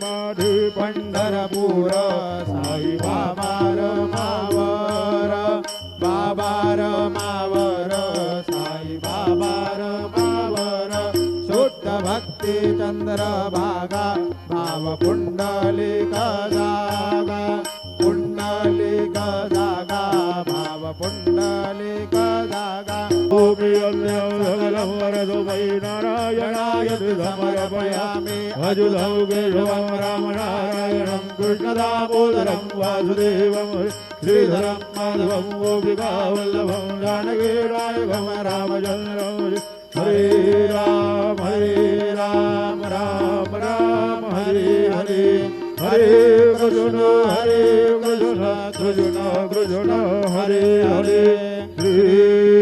माझे पंढरपूर साई बाबा रमावर बाबा रमावर साई बाबा रमावर शुद्ध भक्ती चंद्रभागा भाव पुंडलिक जागा पुंडलिक जागा भाव पुंडलिक जागा ओमी अन्यं वरदो वै नारायणाय समर्पयामि अजुदं केशवं रामनारायणं कृष्णदामोदरं वासुदेवं श्रीधरं माधवं गोपिकावल्लभं जानकीनायकं रामचन्द्रं हरे राम राम राम हरे हरे हरे कृष्ण कृष्ण कृष्ण हरे हरे